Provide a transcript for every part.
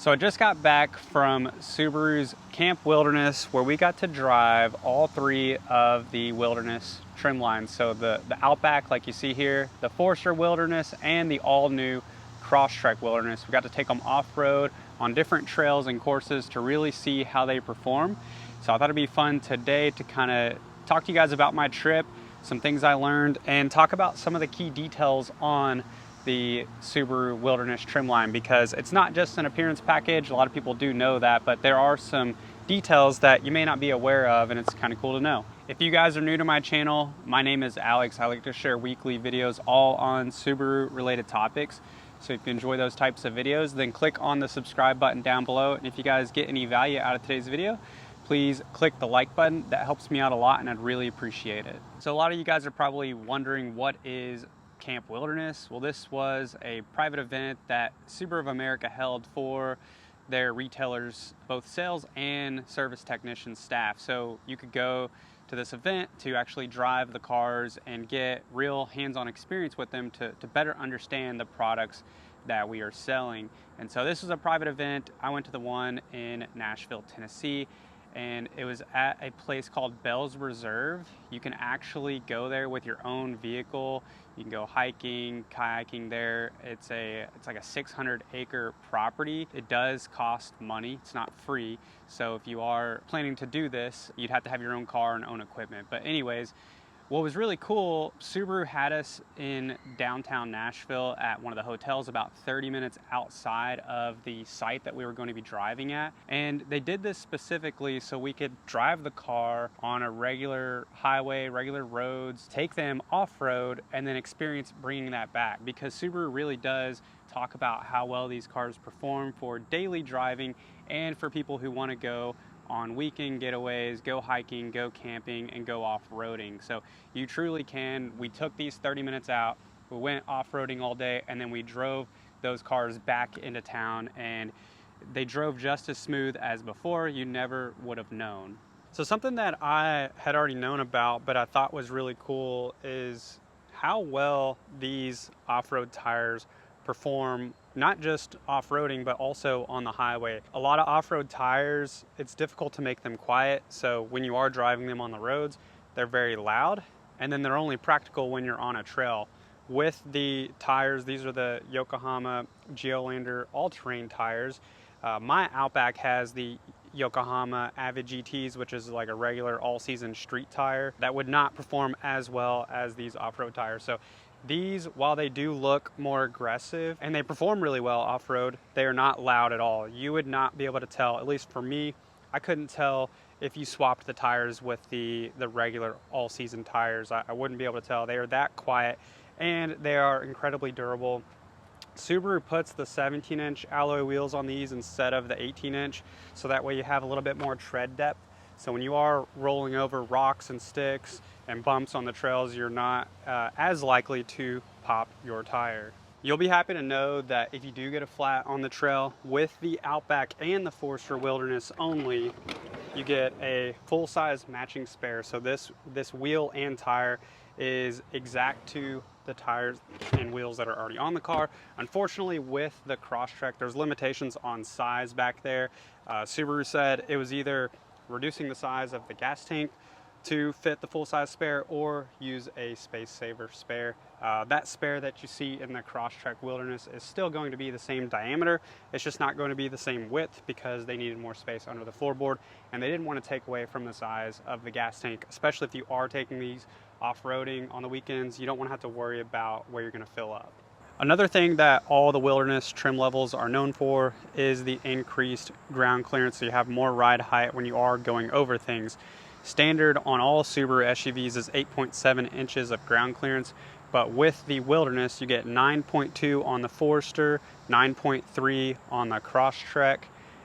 So I just got back from Subaru's Camp Wilderness, where we got to drive all three of the Wilderness trim lines. So the Outback, like you see here, the Forester Wilderness, and the all-new Crosstrek Wilderness. We got to take them off-road on different trails and courses to really see how they perform. So I thought it'd be fun today to kind of talk to you guys about my trip, some things I learned, and talk about some of the key details on the Subaru Wilderness trim line, because it's not just an appearance package. A lot of people do know that, but there are some details that you may not be aware of, and it's kind of cool to know. If you guys are new to my channel, my name is Alex. I like to share weekly videos all on Subaru related topics. So if you enjoy those types of videos, then click on the subscribe button down below. And if you guys get any value out of today's video, please click the like button. That helps me out a lot and I'd really appreciate it. So a lot of you guys are probably wondering, what is Camp Wilderness? Well, this was a private event that Subaru of America held for their retailers, both sales and service technician staff. So you could go to this event to actually drive the cars and get real hands-on experience with them to better understand the products that we are selling. And so this was a private event. I went to the one in Nashville, Tennessee, and it was at a place called Bell's Reserve. You can actually go there with your own vehicle. You can go hiking, kayaking there. It's like a 600-acre property. It does cost money. It's not free. So if you are planning to do this, you'd have to have your own car and own equipment. But anyways, what was really cool, Subaru had us in downtown Nashville at one of the hotels about 30 minutes outside of the site that we were going to be driving at. And they did this specifically so we could drive the car on a regular highway, regular roads, take them off-road, and then experience bringing that back. Because Subaru really does talk about how well these cars perform for daily driving and for people who want to go on weekend getaways, go hiking, go camping, and go off-roading. So you truly can. We took these 30 minutes out, we went off-roading all day, and then we drove those cars back into town, and they drove just as smooth as before. You never would have known. So something that I had already known about, but I thought was really cool, is how well these off-road tires perform, not just off-roading, but also on the highway. A lot of off-road tires, it's difficult to make them quiet. So when you are driving them on the roads, they're very loud, and then they're only practical when you're on a trail. With the tires, these are the Yokohama Geolandar all-terrain tires. My Outback has the Yokohama Avid GTs, which is like a regular all-season street tire that would not perform as well as these off-road tires. So these, while they do look more aggressive and they perform really well off-road, they are not loud at all. You would not be able to tell, at least for me, I couldn't tell if you swapped the tires with the regular all-season tires. I wouldn't be able to tell. They are that quiet, and they are incredibly durable. Subaru puts the 17-inch alloy wheels on these instead of the 18-inch, so that way you have a little bit more tread depth. So when you are rolling over rocks and sticks and bumps on the trails, you're not as likely to pop your tire. You'll be happy to know that if you do get a flat on the trail, with the Outback and the Forester Wilderness only, you get a full-size matching spare. So this wheel and tire is exact to the tires and wheels that are already on the car. Unfortunately, with the Crosstrek, there's limitations on size back there. Subaru said it was either reducing the size of the gas tank to fit the full-size spare, or use a space saver spare. That spare that you see in the Crosstrek Wilderness is still going to be the same diameter. It's just not going to be the same width, because they needed more space under the floorboard, and they didn't want to take away from the size of the gas tank, especially if you are taking these off-roading on the weekends. You don't want to have to worry about where you're going to fill up. Another thing that all the Wilderness trim levels are known for is the increased ground clearance, so you have more ride height when you are going over things. Standard on all Subaru SUVs is 8.7 inches of ground clearance, but with the Wilderness you get 9.2 on the Forester, 9.3 on the Crosstrek,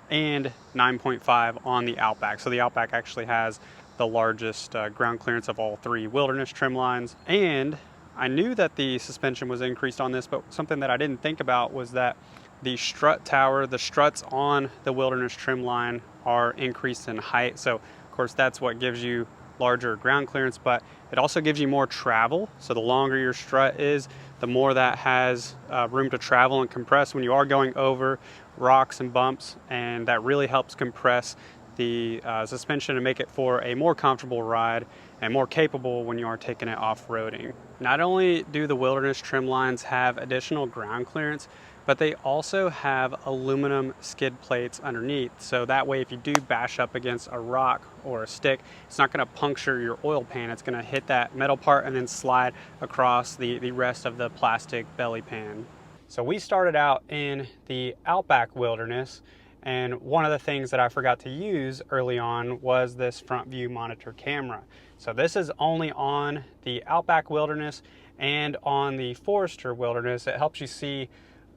and 9.5 on the Outback. So the Outback actually has the largest ground clearance of all three Wilderness trim lines. And I knew that the suspension was increased on this, but something that I didn't think about was that the strut tower, the struts on the Wilderness trim line, are increased in height. So of course that's what gives you larger ground clearance, but it also gives you more travel. So the longer your strut is, the the more that has room to travel and compress when you are going over rocks and bumps, and that really helps compress the suspension and make it for a more comfortable ride and more capable when you are taking it off-roading. Not only do the Wilderness trim lines have additional ground clearance, but they also have aluminum skid plates underneath. So that way, if you do bash up against a rock or a stick, it's not gonna puncture your oil pan. It's gonna hit that metal part and then slide across the rest of the plastic belly pan. So we started out in the Outback Wilderness, and one of the things that I forgot to use early on was this front view monitor camera. So this is only on the Outback Wilderness and on the Forester Wilderness. It helps you see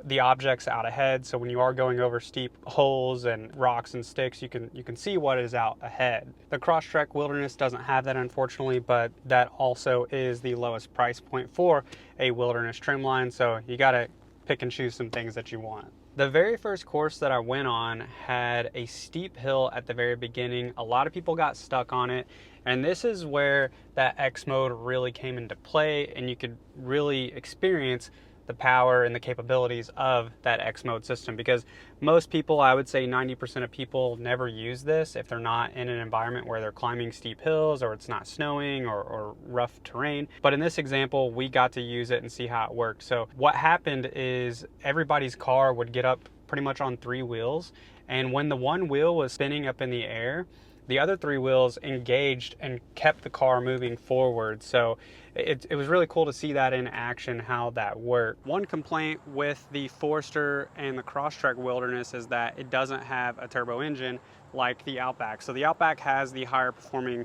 the objects out ahead. So when you are going over steep holes and rocks and sticks, you can see what is out ahead. The Crosstrek Wilderness doesn't have that, unfortunately, but that also is the lowest price point for a Wilderness trim line. So you gotta pick and choose some things that you want. The very first course that I went on had a steep hill at the very beginning. A lot of people got stuck on it, and this is where that X mode really came into play, and you could really experience the power and the capabilities of that X mode system, because most people, I would say 90% of people, never use this if they're not in an environment where they're climbing steep hills or it's not snowing or rough terrain. But in this example, we got to use it and see how it worked. So what happened is everybody's car would get up pretty much on 3 wheels, and when the one wheel was spinning up in the air, the other 3 wheels engaged and kept the car moving forward. So it was really cool to see that in action, how that worked. One complaint with the Forester and the Crosstrek Wilderness is that it doesn't have a turbo engine like the Outback. So the Outback has the higher performing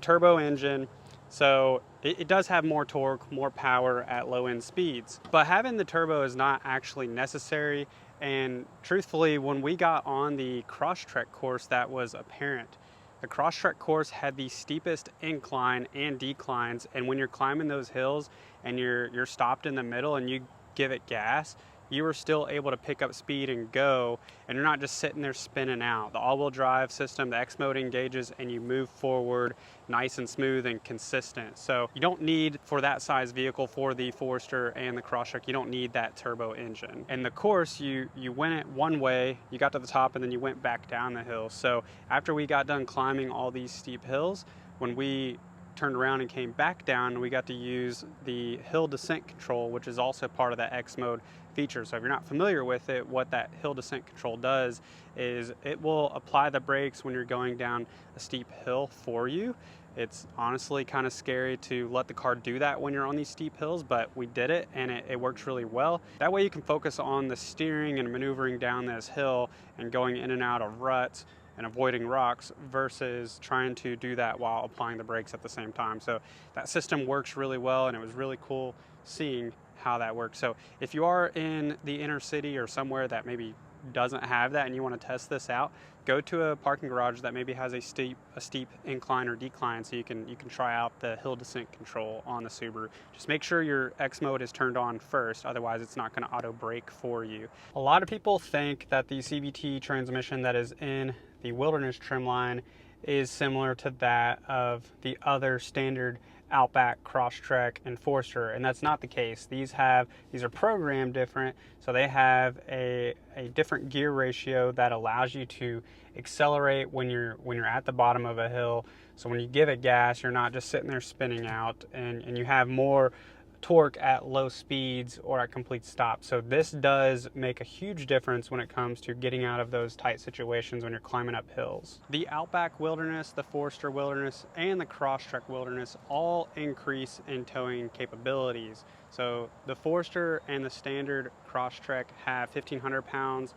turbo engine, so it does have more torque, more power at low end speeds. But having the turbo is not actually necessary, and truthfully, when we got on the Crosstrek course, that was apparent. The Crosstrek course had the steepest incline and declines, and when you're climbing those hills and you're stopped in the middle and you give it gas, you were still able to pick up speed and go, and you're not just sitting there spinning out. The all-wheel drive system, the X mode engages, and you move forward nice and smooth and consistent. So you don't need, for that size vehicle, for the Forester and the Crosstrek, you don't need that turbo engine. And the course, you went it one way, you got to the top, and then you went back down the hill. So after we got done climbing all these steep hills, when we turned around and came back down, we got to use the hill descent control, which is also part of that X mode feature. So if you're not familiar with it, what that hill descent control does is it will apply the brakes when you're going down a steep hill for you. It's honestly kind of scary to let the car do that when you're on these steep hills, but we did it, and it works really well. That way you can focus on the steering and maneuvering down this hill and going in and out of ruts and avoiding rocks versus trying to do that while applying the brakes at the same time. So that system works really well, and it was really cool seeing how that works. So if you are in the inner city or somewhere that maybe doesn't have that and you want to test this out, go to a parking garage that maybe has a steep incline or decline, so you can try out the hill descent control on the Subaru. Just make sure your X mode is turned on first, otherwise it's not going to auto brake for you. A lot of people think that the CVT transmission that is in the Wilderness trim line is similar to that of the other standard Outback, Crosstrek, and Forester, and that's not the case. These are programmed different, so they have a different gear ratio that allows you to accelerate when you're at the bottom of a hill. So when you give it gas, you're not just sitting there spinning out, and you have more torque at low speeds or at complete stops. So this does make a huge difference when it comes to getting out of those tight situations when you're climbing up hills. The Outback Wilderness, the Forester Wilderness, and the Crosstrek Wilderness all increase in towing capabilities. So the Forester and the standard Crosstrek have 1,500 pounds.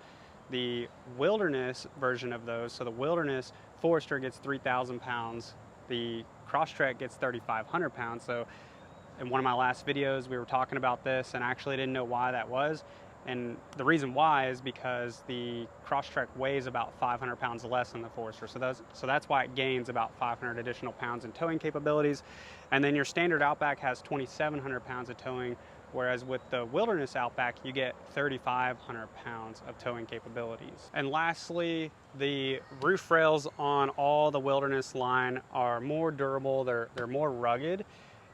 The Wilderness version of those, so the Wilderness Forester gets 3,000 pounds. The Crosstrek gets 3,500 pounds. So in one of my last videos, we were talking about this, and I actually didn't know why that was. And the reason why is because the Crosstrek weighs about 500 pounds less than the Forester. So that's why it gains about 500 additional pounds in towing capabilities. And then your standard Outback has 2,700 pounds of towing, whereas with the Wilderness Outback, you get 3,500 pounds of towing capabilities. And lastly, the roof rails on all the Wilderness line are more durable, they're more rugged.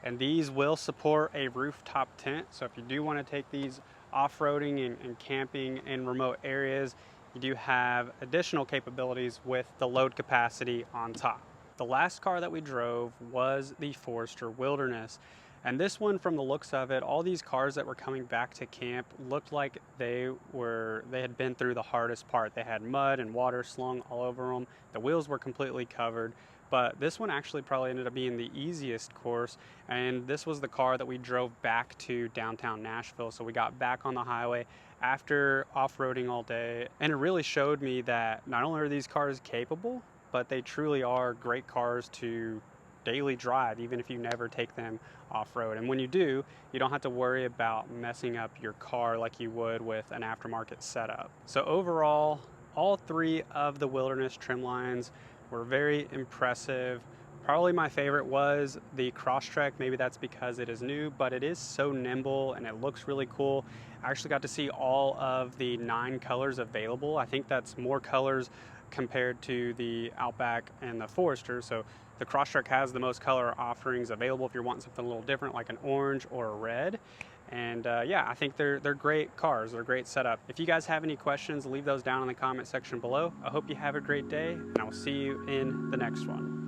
And these will support a rooftop tent. So if you do want to take these off-roading and camping in remote areas, you do have additional capabilities with the load capacity on top. The last car that we drove was the Forester Wilderness. And this one, from the looks of it, all these cars that were coming back to camp looked like they had been through the hardest part. They had mud and water slung all over them. The wheels were completely covered. But this one actually probably ended up being the easiest course, and this was the car that we drove back to downtown Nashville. So we got back on the highway after off-roading all day, and it really showed me that not only are these cars capable, but they truly are great cars to daily drive, even if you never take them off-road. And when you do, you don't have to worry about messing up your car like you would with an aftermarket setup. So overall, all three of the Wilderness trim lines were very impressive. Probably my favorite was the Crosstrek. Maybe that's because it is new, but it is so nimble and it looks really cool. I actually got to see all of the 9 colors available. I think that's more colors compared to the Outback and the Forester. So the Crosstrek has the most color offerings available if you're wanting something a little different, like an orange or a red. And yeah, I think they're great cars. They're a great setup. If you guys have any questions, leave those down in the comment section below. I hope you have a great day, and I will see you in the next one.